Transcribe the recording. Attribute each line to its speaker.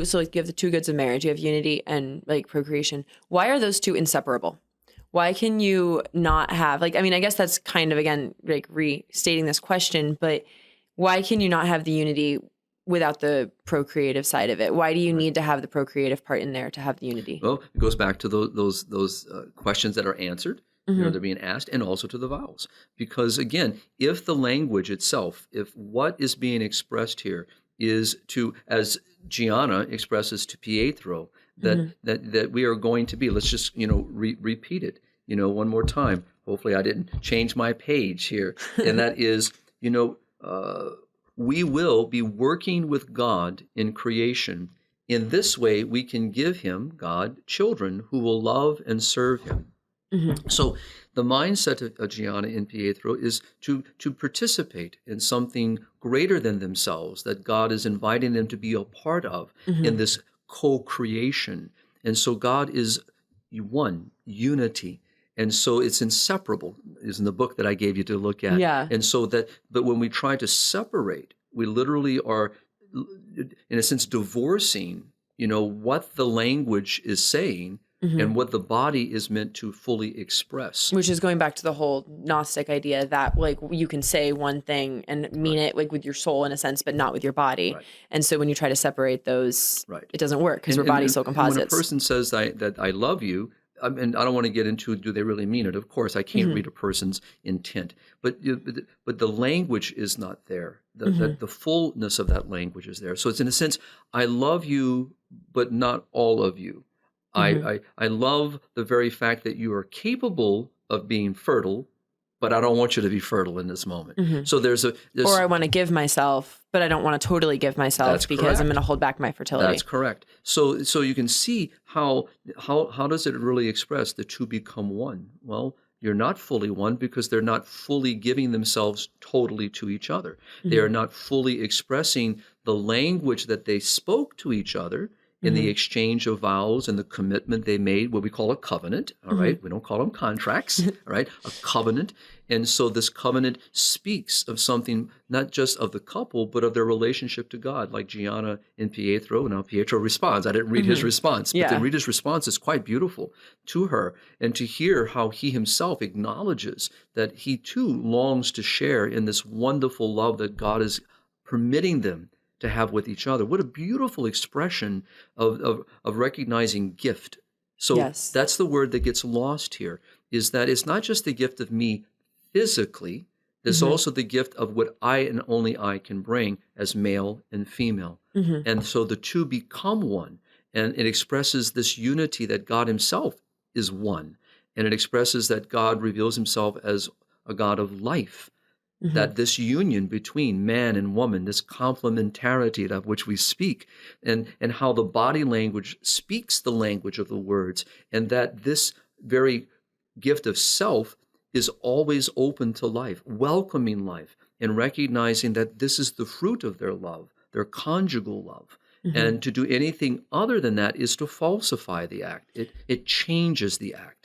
Speaker 1: So like you have the two goods of marriage, you have unity and like procreation. Why are those two inseparable? Why can you not have like, I mean, I guess that's kind of, again, like restating this question, but why can you not have the unity without the procreative side of it? Why do you need to have the procreative part in there to have the unity?
Speaker 2: Well, it goes back to those questions that are answered, they're being asked, and also to the vows. Because again, if the language itself, if what is being expressed here is to, as Gianna expresses to Pietro, that we are going to be, let's just, repeat it, one more time. Hopefully I didn't change my page here. And that is, we will be working with God in creation. In this way, we can give him, God, children who will love and serve him. So the mindset of Gianna and Pietro is to participate in something greater than themselves that God is inviting them to be a part of in this co-creation. And so God is one, unity. And so it's inseparable, is in the book that I gave you to look at.
Speaker 1: Yeah.
Speaker 2: And so but when we try to separate, we literally are, in a sense, divorcing, what the language is saying and what the body is meant to fully express.
Speaker 1: Which is going back to the whole Gnostic idea that like you can say one thing and mean it like with your soul in a sense, but not with your body.
Speaker 2: Right.
Speaker 1: And so when you try to separate those, it doesn't work because we're
Speaker 2: And-
Speaker 1: body
Speaker 2: and-
Speaker 1: soul
Speaker 2: and
Speaker 1: composites.
Speaker 2: when a person says that I love you, and I don't want to get into do they really mean it. Of course, I can't read a person's intent, but the language is not there. The fullness of that language is there. So it's in a sense, I love you, but not all of you. I love the very fact that you are capable of being fertile, but I don't want you to be fertile in this moment. So there's
Speaker 1: or I want to give myself, but I don't want to totally give myself
Speaker 2: That's
Speaker 1: because
Speaker 2: correct.
Speaker 1: I'm going to hold back my fertility.
Speaker 2: That's correct. So you can see how does it really express the two become one? Well, you're not fully one because they're not fully giving themselves totally to each other. They are not fully expressing the language that they spoke to each other in the exchange of vows and the commitment they made, what we call a covenant, all right? We don't call them contracts, all right? A covenant. And so this covenant speaks of something, not just of the couple, but of their relationship to God, like Gianna and Pietro. Now, Pietro responds. I didn't read his response, but to read his response is quite beautiful to her. And to hear how he himself acknowledges that he too longs to share in this wonderful love that God is permitting them to have with each other. What a beautiful expression of recognizing gift. So that's the word that gets lost here, is that it's not just the gift of me physically, there's also the gift of what I and only I can bring as male and female. And so the two become one, and it expresses this unity that God himself is one. And it expresses that God reveals himself as a God of life. That this union between man and woman, this complementarity of which we speak, and how the body language speaks the language of the words, and that this very gift of self is always open to life, welcoming life, and recognizing that this is the fruit of their love, their conjugal love. And to do anything other than that is to falsify the act. It changes the act.